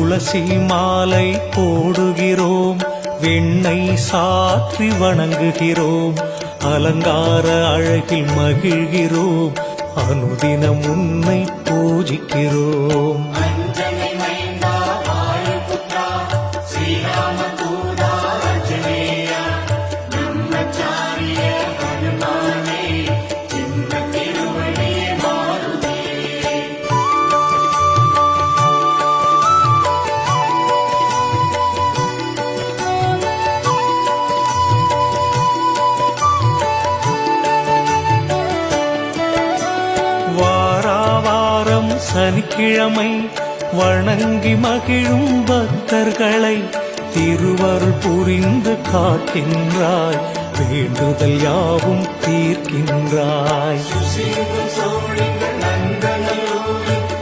துளசி மாலை போடுகிறோம், வெண்ணெய் சாற்றி வணங்குகிறோம், அலங்கார அழகில் மகிழ்கிறோம், அனுதினம் உன்னை பூஜிக்கிறோம். வாராவாரம் சனிக்கிழமை வணங்கி மகிழும் பக்தர்களை திருவருள் புரிந்து காக்கின்றாய், வேண்டுதல் யாவும் தீர்க்கின்றாய்.